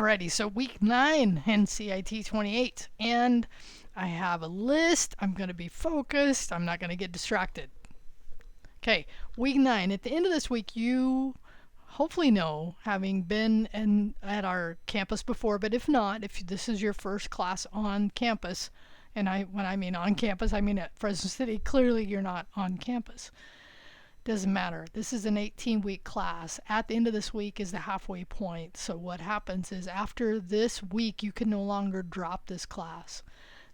Alrighty, so week 9 in CIT 28, and I have a list. I'm going to be focused. I'm not going to get distracted. Okay, week 9. At the end of this week, you hopefully know, having been at our campus before, but if not, if this is your first class on campus, and when I mean on campus, I mean at Fresno City, clearly you're not on campus. Doesn't matter. This is an 18-week class. At the end of this week is the halfway point. So what happens is after this week, you can no longer drop this class.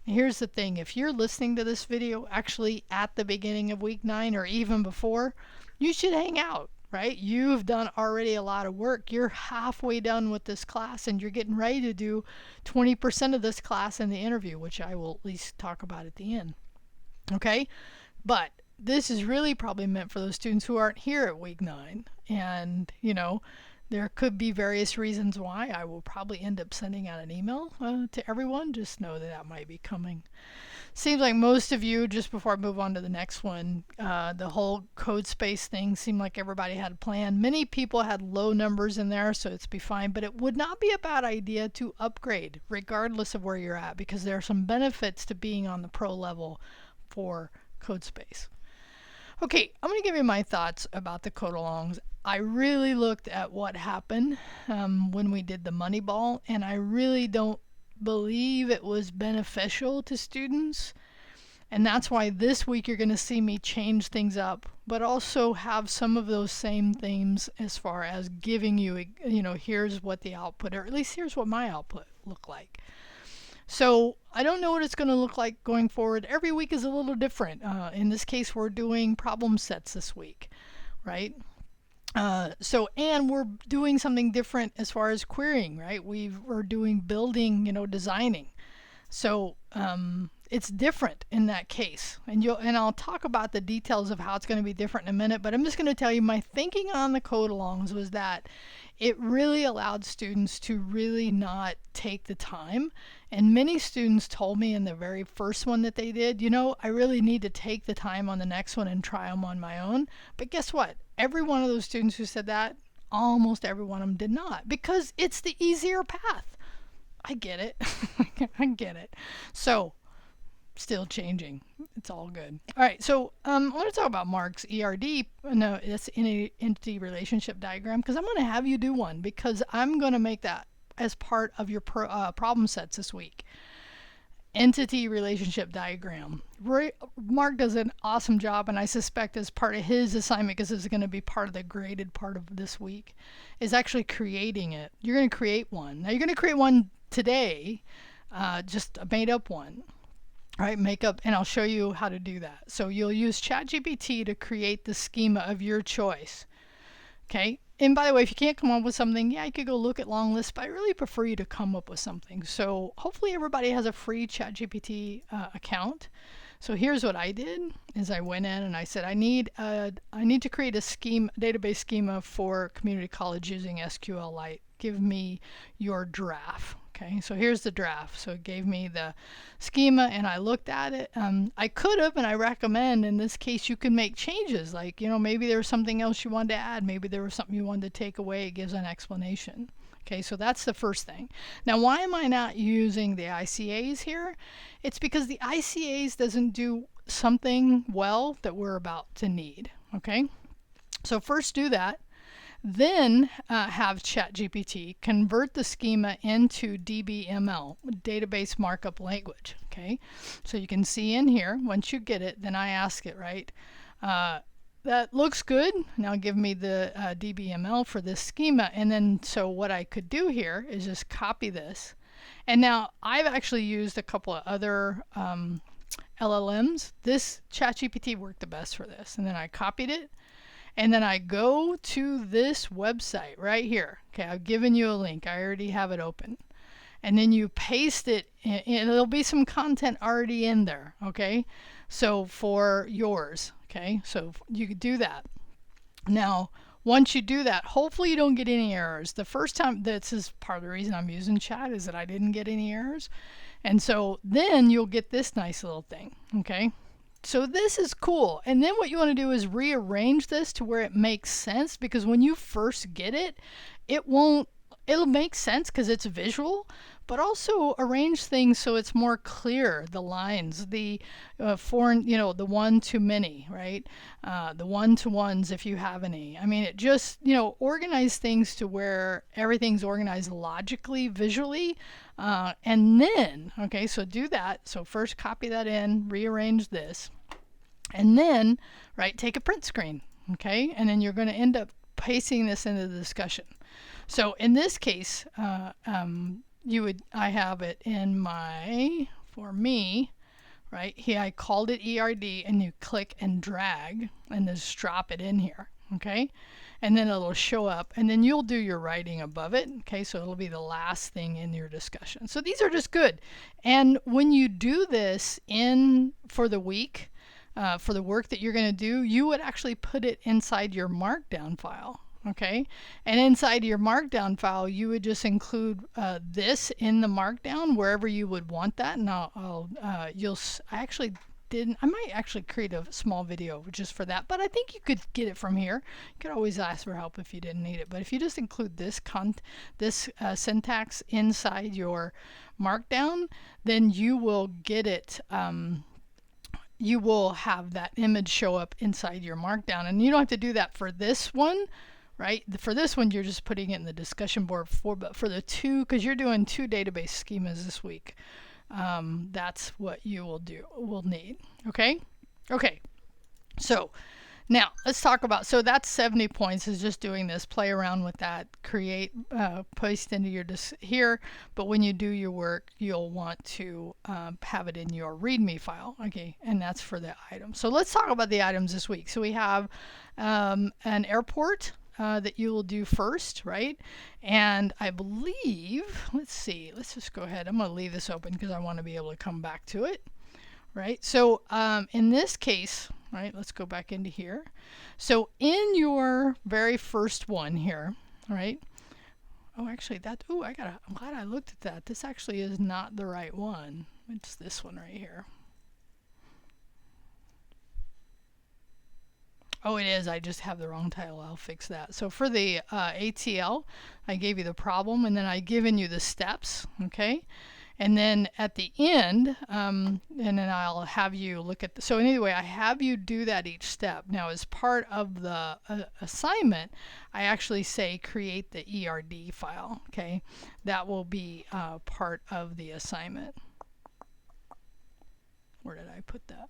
And here's the thing. If you're listening to this video actually at the beginning of week 9 or even before, you should hang out, right? You've done already a lot of work. You're halfway done with this class and you're getting ready to do 20% of this class in the interview, which I will at least talk about at the end. Okay? But this is really probably meant for those students who aren't here at week 9. And, there could be various reasons why. I will probably end up sending out an email to everyone. Just know that might be coming. Seems like most of you, just before I move on to the next one, the whole code space thing seemed like everybody had a plan. Many people had low numbers in there, so it's be fine. But it would not be a bad idea to upgrade, regardless of where you're at, because there are some benefits to being on the pro level for code space. Okay, I'm going to give you my thoughts about the code-alongs. I really looked at what happened when we did the Moneyball, and I really don't believe it was beneficial to students. And that's why this week you're going to see me change things up, but also have some of those same themes as far as giving you, here's what the output, or at least here's what my output looked like. So I don't know what it's going to look like going forward. Every week is a little different. In this case, we're doing problem sets this week, right? And we're doing something different as far as querying, right? We're doing building, designing. So it's different in that case. And I'll talk about the details of how it's going to be different in a minute, but I'm just going to tell you my thinking on the code-alongs was that it really allowed students to really not take the time. And many students told me in the very first one that they did, I really need to take the time on the next one and try them on my own. But guess what? Every one of those students who said that, almost every one of them did not, because it's the easier path. I get it. I get it. So, still changing. It's all good. All right, so I want to talk about Mark's ERD. No, it's entity relationship diagram, because I'm going to have you do one, because I'm going to make that as part of your problem sets this week. Entity relationship diagram. Mark does an awesome job, and I suspect as part of his assignment, because this is going to be part of the graded part of this week, is actually creating it. You're going to create one. Now you're going to create one today, just a made up one. Right, and I'll show you how to do that. So you'll use ChatGPT to create the schema of your choice. Okay, and by the way, if you can't come up with something, you could go look at long lists, but I really prefer you to come up with something. So hopefully everybody has a free ChatGPT account. So here's what I did: is I went in and I said I need to create a database schema for community college using SQLite. Give me your draft. Okay, so here's the draft. So it gave me the schema and I looked at it. I could have, and I recommend in this case, you can make changes. Like, maybe there was something else you wanted to add. Maybe there was something you wanted to take away. It gives an explanation. Okay, so that's the first thing. Now, why am I not using the ICAs here? It's because the ICAs doesn't do something well that we're about to need. Okay, so first do that. Then have ChatGPT convert the schema into DBML, database markup language. Okay, so you can see in here, once you get it, then I ask it, right? That looks good. Now give me the DBML for this schema. And then, so what I could do here is just copy this. And now I've actually used a couple of other LLMs. This ChatGPT worked the best for this. And then I copied it. And then I go to this website right here. Okay, I've given you a link. I already have it open. And then you paste it, and there'll be some content already in there. Okay, so for yours. Okay, so you could do that. Now, once you do that, hopefully you don't get any errors. The first time, this is part of the reason I'm using chat, is that I didn't get any errors. And so then you'll get this nice little thing. Okay. So this is cool. And then what you want to do is rearrange this to where it makes sense, because when you first get it, it won't it'll make sense because it's visual, but also arrange things so it's more clear, the lines, the foreign, the one to many, right? The one-to-ones if you have any. I mean, it just, organize things to where everything's organized logically, visually, and then, okay, so do that. So first copy that in, rearrange this, and then, right, take a print screen, okay? And then you're going to end up pasting this into the discussion. So in this case, I have it in for me, right here, I called it ERD, and you click and drag and just drop it in here, okay? And then it'll show up, and then you'll do your writing above it, okay? So it'll be the last thing in your discussion. So these are just good. And when you do this for the week, for the work that you're going to do, you would actually put it inside your markdown file. Okay, and inside your markdown file, you would just include this in the markdown wherever you would want that. And I might actually create a small video just for that, but I think you could get it from here. You could always ask for help if you didn't need it. But if you just include this syntax inside your markdown, then you will get it. You will have that image show up inside your markdown, and you don't have to do that for this one. Right? For this one, you're just putting it in the discussion board but for the two, because you're doing 2 database schemas this week, that's what you will need. Okay? Okay. So now let's talk about, so that's 70 points is just doing this, play around with that, create, paste into your here, but when you do your work, you'll want to have it in your README file. Okay, and that's for the items. So let's talk about the items this week. So we have an airport, that you will do first, right? And I believe, let's see, let's just go ahead. I'm going to leave this open because I want to be able to come back to it, right? So in this case, right, let's go back into here. So in your very first one here, right? Oh, actually, I'm glad I looked at that. This actually is not the right one. It's this one right here. Oh, it is. I just have the wrong title. I'll fix that. So for the ATL, I gave you the problem, and then I've given you the steps, okay? And then at the end, and then I'll have you look at so anyway, I have you do that each step. Now, as part of the assignment, I actually say create the ERD file, okay? That will be part of the assignment. Where did I put that?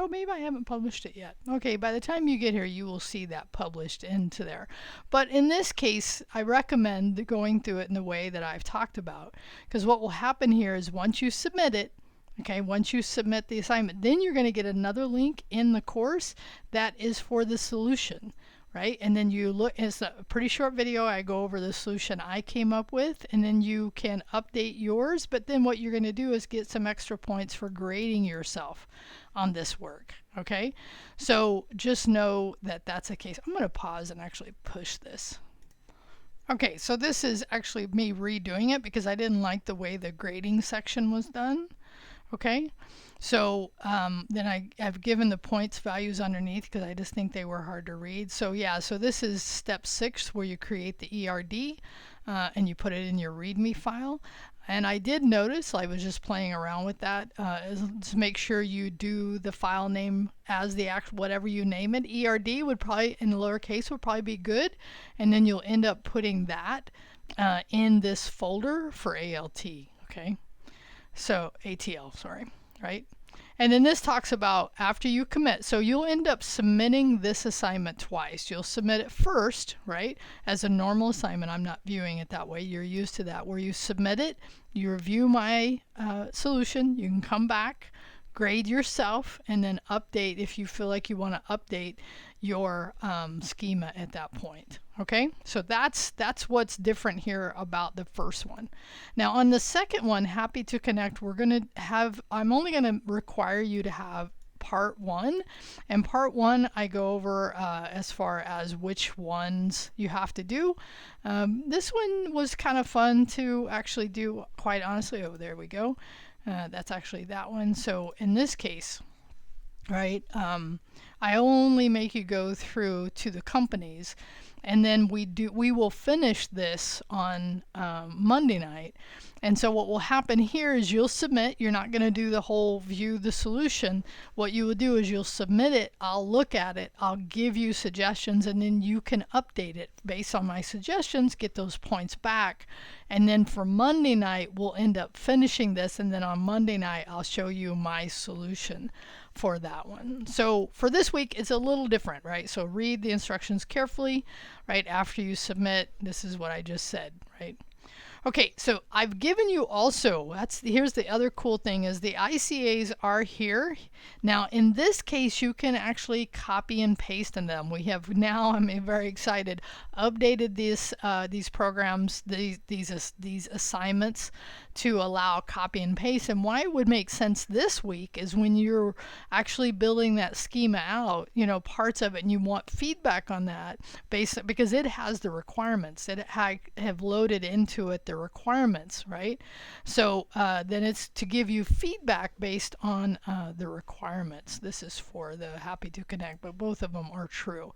Oh, maybe I haven't published it yet. Okay, by the time you get here, you will see that published into there. But in this case, I recommend going through it in the way that I've talked about. Because what will happen here is once you submit it, okay, once you submit the assignment, then you're going to get another link in the course that is for the solution. Right? And then you look, it's a pretty short video. I go over the solution I came up with, and then you can update yours. But then what you're going to do is get some extra points for grading yourself on this work. Okay? So just know that that's the case. I'm going to pause and actually push this. Okay, so this is actually me redoing it because I didn't like the way the grading section was done. Okay? So then I've given the points values underneath because I just think they were hard to read. So yeah, so this is step 6 where you create the ERD and you put it in your README file. And I did notice, I was just playing around with that, to make sure you do the file name as the actual, whatever you name it. ERD would probably, in lowercase, would probably be good. And then you'll end up putting that in this folder for ALT, okay? So ATL, sorry. Right? And then this talks about after you commit. So you'll end up submitting this assignment twice. You'll submit it first, right, as a normal assignment. I'm not viewing it that way. You're used to that. Where you submit it, you review my solution. You can come back, grade yourself, and then update if you feel like you want to update your schema at that point. Okay, so that's what's different here about the first one. Now on the second one, Happy to Connect, I'm only going to require you to have part 1, and part 1 I go over as far as which ones you have to do. This one was kind of fun to actually do, quite honestly. Oh, there we go. That's actually that one. So in this case, right, I only make you go through to the companies, and then we will finish this on Monday night. And so what will happen here is you'll submit. You're not going to do the whole view the solution. What you will do is you'll submit it. I'll look at it. I'll give you suggestions, and then you can update it based on my suggestions, get those points back. And then for Monday night, we'll end up finishing this. And then on Monday night, I'll show you my solution for that one. So for this week, it's a little different, right? So read the instructions carefully, right? After you submit, this is what I just said, right? Okay, so I've given you also, here's the other cool thing is the ICAs are here. Now in this case, you can actually copy and paste in them. We have now, I'm very excited, updated these programs, these assignments to allow copy and paste. And why it would make sense this week is when you're actually building that schema out, you know, parts of it, and you want feedback on that because it has the requirements. It have loaded into it the requirements, right? So then it's to give you feedback based on the requirements. This is for the Happy to Connect, but both of them are true.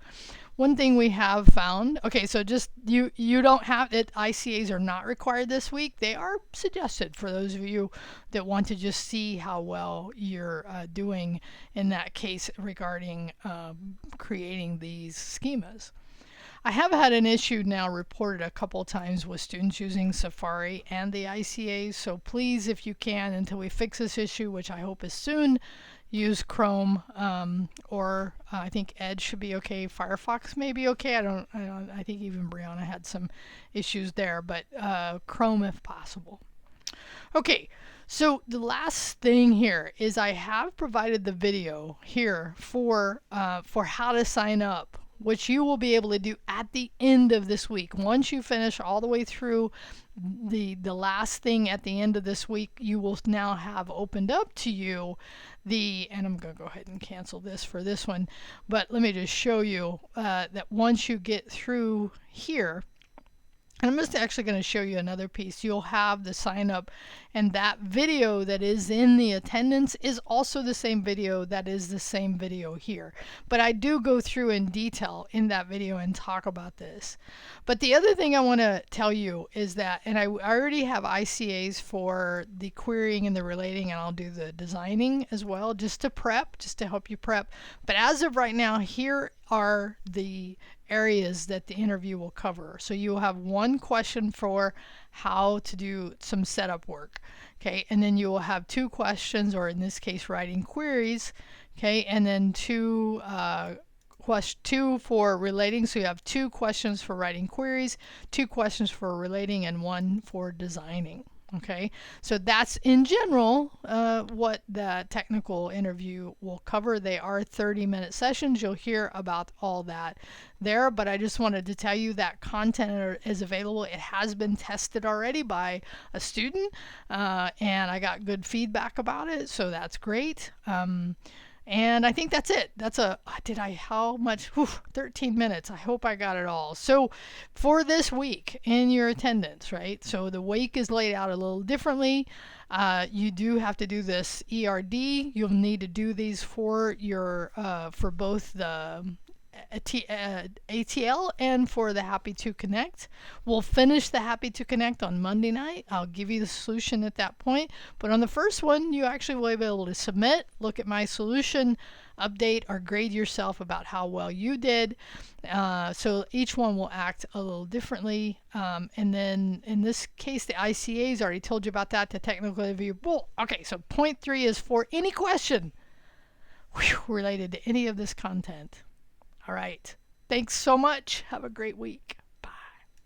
One thing we have found, okay, so just you don't have it, ICAs are not required this week. They are suggested for those of you that want to just see how well you're doing in that case regarding creating these schemas. I have had an issue now reported a couple times with students using Safari and the ICAs, so please, if you can, until we fix this issue, which I hope is soon, use Chrome, or I think Edge should be okay. Firefox may be okay. I think even Brianna had some issues there, but Chrome if possible. Okay, so the last thing here is I have provided the video here for how to sign up, which you will be able to do at the end of this week. Once you finish all the way through the last thing at the end of this week, you will now have opened up to you and I'm going to go ahead and cancel this for this one, but let me just show you that once you get through here, and I'm just actually going to show you another piece. You'll have the sign up, and that video that is in the attendance is also the same video that is the same video here. But I do go through in detail in that video and talk about this. But the other thing I want to tell you is that, and I already have ICAs for the querying and the relating, and I'll do the designing as well, just to help you prep. But as of right now, here are the areas that the interview will cover. So you will have one question for how to do some setup work, okay, and then you will have two questions, or in this case writing queries, okay, and then two for relating. So you have two questions for writing queries, two questions for relating, and one for designing. Okay, so that's in general what the technical interview will cover. They are 30-minute sessions. You'll hear about all that there, but I just wanted to tell you that content is available. It has been tested already by a student, and I got good feedback about it, so that's great. And I think that's it. How much? 13 minutes. I hope I got it all. So for this week in your attendance, right? So the week is laid out a little differently. You do have to do this ERD. You'll need to do these for your, for both the ATL and for the Happy to Connect. We'll finish the Happy to Connect on Monday night. I'll give you the solution at that point. But on the first one, you actually will be able to submit, look at my solution, update, or grade yourself about how well you did. So each one will act a little differently. And then in this case, the ICAs, already told you about that, the technical review. Well, okay, so point 3 is for any question related to any of this content. All right. Thanks so much. Have a great week.